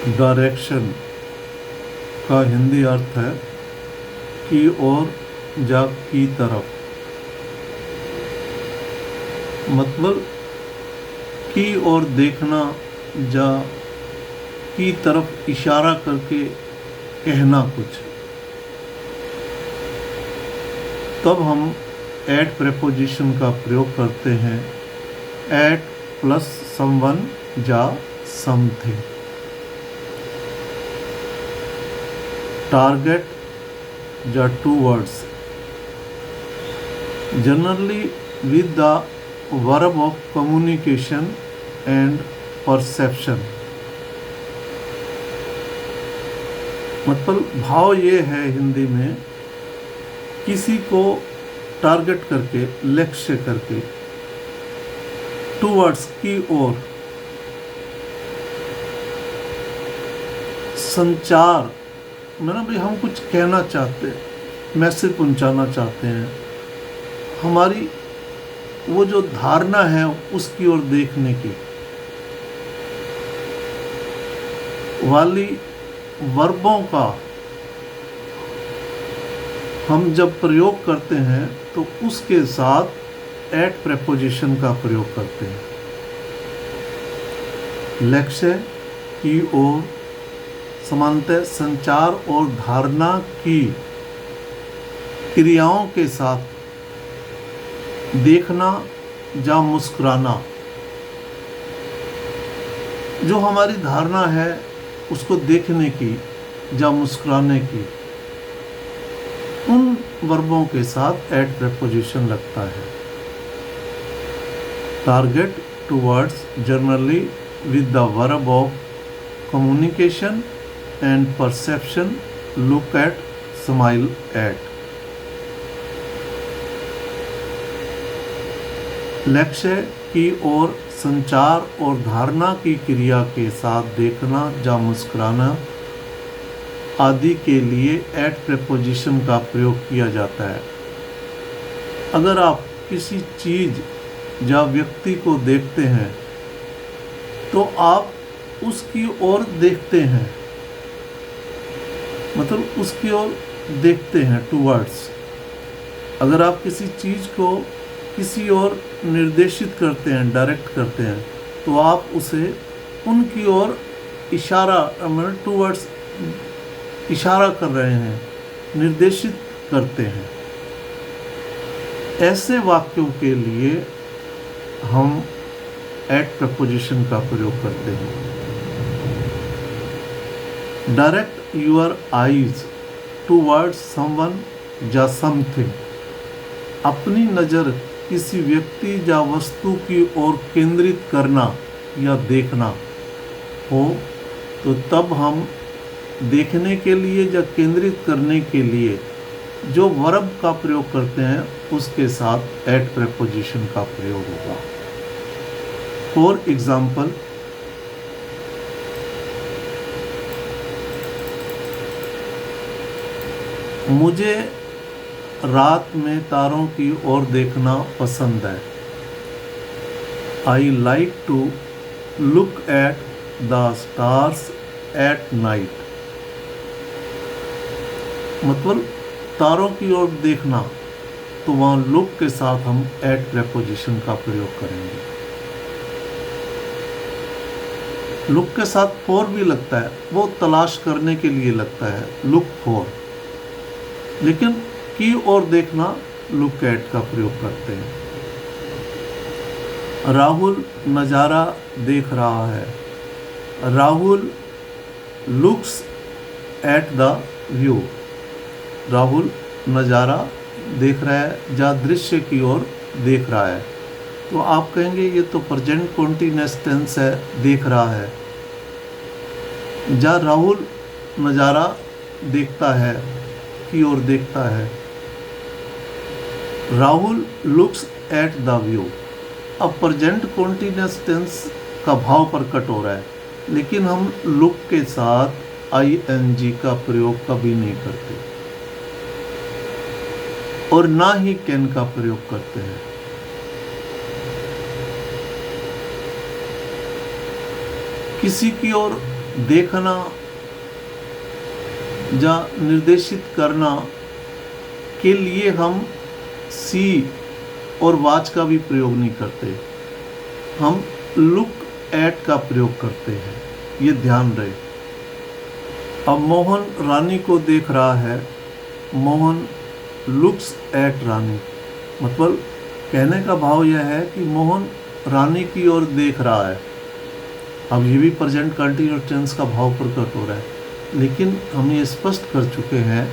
Direction का हिंदी अर्थ है की ओर या की तरफ। मतलब की ओर देखना या की तरफ इशारा करके कहना कुछ। तब हम एट प्रेपोजिशन का प्रयोग करते हैं, एट प्लस समवन या समथिंग। टारगेट या towards, generally with the verb of communication and perception। मतलब भाव ये है हिंदी में, किसी को टारगेट करके, लक्ष्य करके, टूवर्ड्स की ओर, संचार मतलब भी हम कुछ कहना चाहते हैं, मैसेज पहुंचाना चाहते हैं, हमारी वो जो धारणा है उसकी ओर देखने की वाली वर्बों का हम जब प्रयोग करते हैं तो उसके साथ एट प्रेपोजिशन का प्रयोग करते हैं। लक्ष्य की ओर, समानतः संचार और धारणा की क्रियाओं के साथ देखना या मुस्कुराना। जो हमारी धारणा है उसको देखने की या मुस्कुराने की, उन वर्बों के साथ एट प्रेपोजिशन लगता है। Target towards, generally with the verb of communication and perception, look at, smile at. लक्ष्य की ओर, संचार और धारणा की क्रिया के साथ देखना या मुस्कुराना आदि के लिए एट प्रेपोजिशन का प्रयोग किया जाता है। अगर आप किसी चीज़ या व्यक्ति को देखते हैं तो आप उसकी ओर देखते हैं, मतलब उसकी ओर देखते हैं, टूवर्ड्स। अगर आप किसी चीज़ को किसी ओर निर्देशित करते हैं, डायरेक्ट करते हैं, तो आप उसे उनकी ओर इशारा, मतलब टूवर्ड्स इशारा कर रहे हैं, निर्देशित करते हैं। ऐसे वाक्यों के लिए हम एट प्रपोजिशन का प्रयोग करते हैं। Direct your eyes towards someone या समथिंग। अपनी नज़र किसी व्यक्ति या वस्तु की ओर केंद्रित करना या देखना हो तो तब हम देखने के लिए या केंद्रित करने के लिए जो वर्ब का प्रयोग करते हैं उसके साथ एट प्रेपोजिशन का प्रयोग होगा। फॉर एग्जाम्पल, मुझे रात में तारों की ओर देखना पसंद है। I like to look at the stars at night. मतलब तारों की ओर देखना, तो वहाँ लुक के साथ हम एट प्रेपोजिशन का प्रयोग करेंगे। लुक के साथ फॉर भी लगता है, वो तलाश करने के लिए लगता है, लुक फॉर। लेकिन की ओर देखना लुक एट का प्रयोग करते हैं। राहुल नज़ारा देख रहा है। Rahul looks at the view. Rahul नज़ारा देख रहा है या दृश्य की ओर देख रहा है। तो आप कहेंगे ये तो प्रेजेंट कॉन्टिन्यूअस टेंस है, देख रहा है। या राहुल नज़ारा देखता है, की ओर देखता है। Rahul looks at the view. अब प्रेजेंट कॉन्टिन्यूअस टेंस का भाव प्रकट हो रहा है, लेकिन हम लुक के साथ आईएनजी का प्रयोग कभी नहीं करते और ना ही कैन का प्रयोग करते हैं। किसी की ओर देखना या निर्देशित करना के लिए हम सी और वॉच का भी प्रयोग नहीं करते, हम लुक एट का प्रयोग करते हैं, ये ध्यान रहे। अब मोहन रानी को देख रहा है, मोहन लुक्स एट रानी, मतलब कहने का भाव यह है कि मोहन रानी की ओर देख रहा है। अब ये भी प्रेजेंट कंटिन्यूअस टेंस का भाव प्रकट हो रहा है, लेकिन हम ये स्पष्ट कर चुके हैं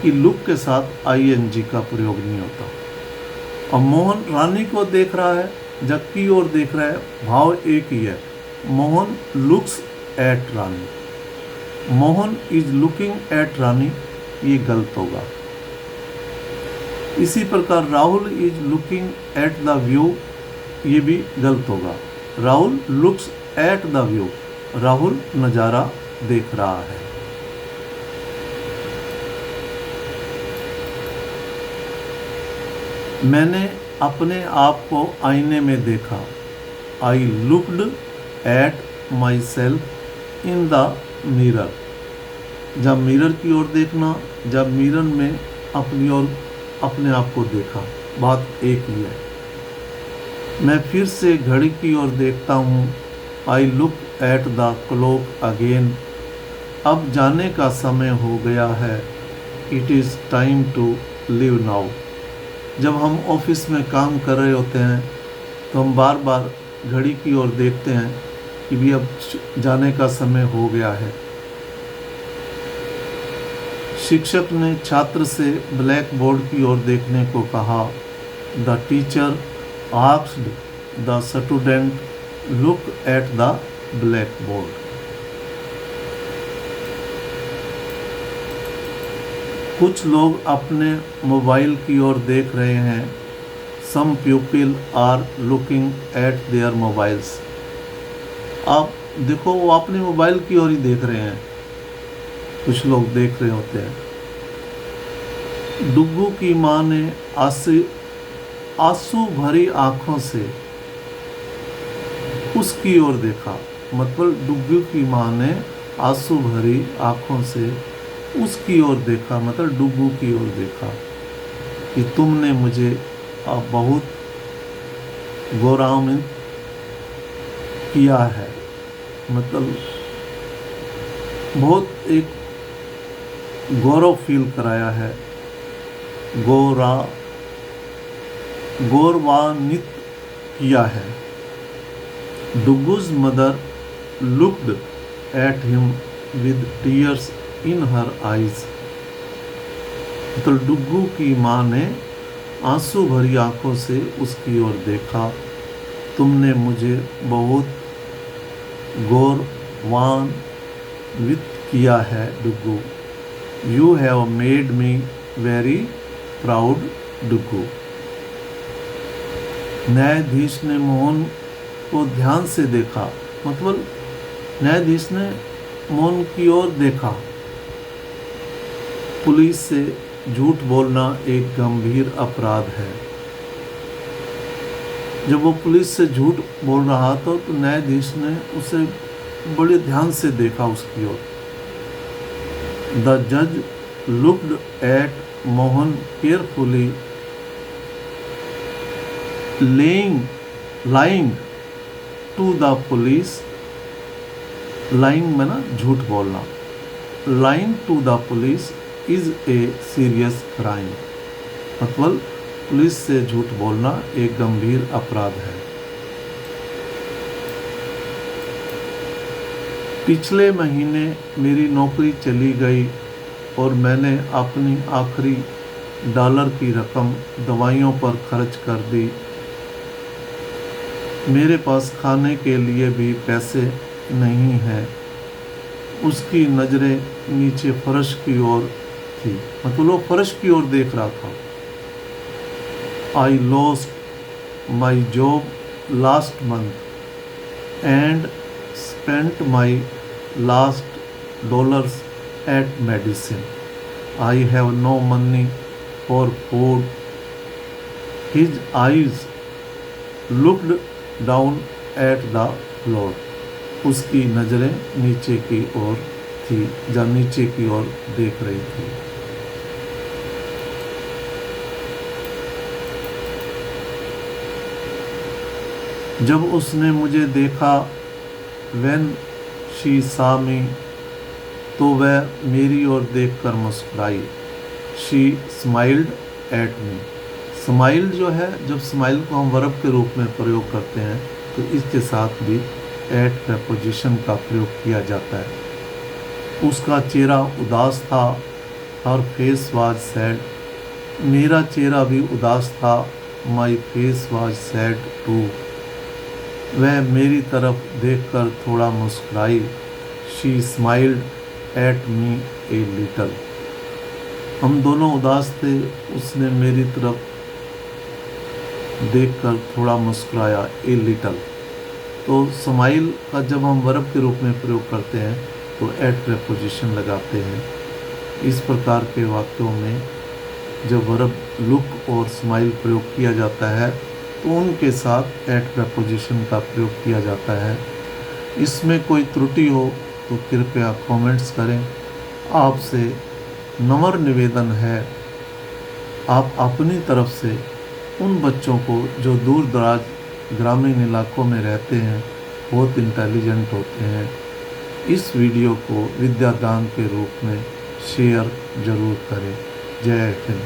कि लुक के साथ आईएनजी का प्रयोग नहीं होता। अब मोहन रानी को देख रहा है, जबकि ओर देख रहा है, भाव एक ही है, Mohan looks at Rani. Mohan is looking at Rani, ये गलत होगा। इसी प्रकार Rahul is looking at the view, ये भी गलत होगा। Rahul looks at the view, Rahul नज़ारा देख रहा है। मैंने अपने आप को आईने में देखा, I looked at my self in the mirror. जब मिरर की ओर देखना, जब मिरर में अपनी ओर अपने आप को देखा, बात एक ही है। मैं फिर से घड़ी की ओर देखता हूँ, I look at the clock again. अब जाने का समय हो गया है, it is time to leave now. जब हम ऑफिस में काम कर रहे होते हैं तो हम बार बार घड़ी की ओर देखते हैं कि भी अब जाने का समय हो गया है। शिक्षक ने छात्र से ब्लैक बोर्ड की ओर देखने को कहा। The teacher asked the student look at the black board. कुछ लोग अपने मोबाइल की ओर देख रहे हैं। Some people are looking at their mobiles. आप देखो, वो अपने मोबाइल की ओर ही देख रहे हैं, कुछ लोग देख रहे होते हैं। डुग्गू की माँ ने आंसू भरी आंखों से उसकी ओर देखा, मतलब डुग्गू की माँ ने आंसू भरी आंखों से उसकी ओर देखा, मतलब डुग्गू की ओर देखा कि तुमने मुझे बहुत गौरवान्वित किया है, मतलब बहुत एक गौरव फील कराया है, गौरवान्वित किया है। Duggu's mother looked at him with tears in her eyes. तो डुग्गू की माँ ने आंसू भरी आंखों से उसकी ओर देखा, तुमने मुझे बहुत गौरवान्वित किया है Duggu. You have made me very proud Duggu. न्यायाधीश ने मोहन को ध्यान से देखा, मतलब न्यायाधीश ने मोहन की ओर देखा। पुलिस से झूठ बोलना एक गंभीर अपराध है। जब वो पुलिस से झूठ बोल रहा था तो न्यायाधीश ने उसे बड़े ध्यान से देखा उसकी ओर। द जज looked at Mohan carefully, lying to the police. Lying में ना झूठ बोलना, lying to the police is a serious crime, मतलब पुलिस से झूठ बोलना एक गंभीर अपराध है। पिछले महीने मेरी नौकरी चली गई और मैंने अपनी आखिरी डॉलर की रकम दवाइयों पर खर्च कर दी। मेरे पास खाने के लिए भी पैसे नहीं हैं। उसकी नज़रें नीचे फर्श की ओर थी, मतलब वो फर्श की ओर देख रहा था। I lost my job last month and spent my last dollars at medicine. I have no money for food. His eyes looked down at the floor. उसकी नज़रें नीचे की ओर थी, या नीचे की ओर देख रही थी। जब उसने मुझे देखा, when she saw me, तो वह मेरी ओर देखकर मुस्कुराई। She smiled at me. Smile जो है, जब स्माइल को हम वर्ब के रूप में प्रयोग करते हैं तो इसके साथ भी एट प्रेपोजिशन का प्रयोग किया जाता है। उसका चेहरा उदास था। Her face was sad. मेरा चेहरा भी उदास था। My face was sad too. वह मेरी तरफ देखकर थोड़ा मुस्कुराई। She smiled at me a little. हम दोनों उदास थे। उसने मेरी तरफ देखकर थोड़ा मुस्कुराया, ए लिटल। तो स्माइल का जब हम वर्ब के रूप में प्रयोग करते हैं तो एट प्रेपोजिशन लगाते हैं। इस प्रकार के वाक्यों में जब वर्ब लुक और स्माइल प्रयोग किया जाता है तो उनके साथ एट प्रेपोजिशन का प्रयोग किया जाता है। इसमें कोई त्रुटि हो तो कृपया कमेंट्स करें। आपसे नम्र निवेदन है, आप अपनी तरफ से उन बच्चों को जो दूर दराज ग्रामीण इलाकों में रहते हैं, बहुत इंटेलिजेंट होते हैं, इस वीडियो को विद्यादान के रूप में शेयर ज़रूर करें। जय हिंद।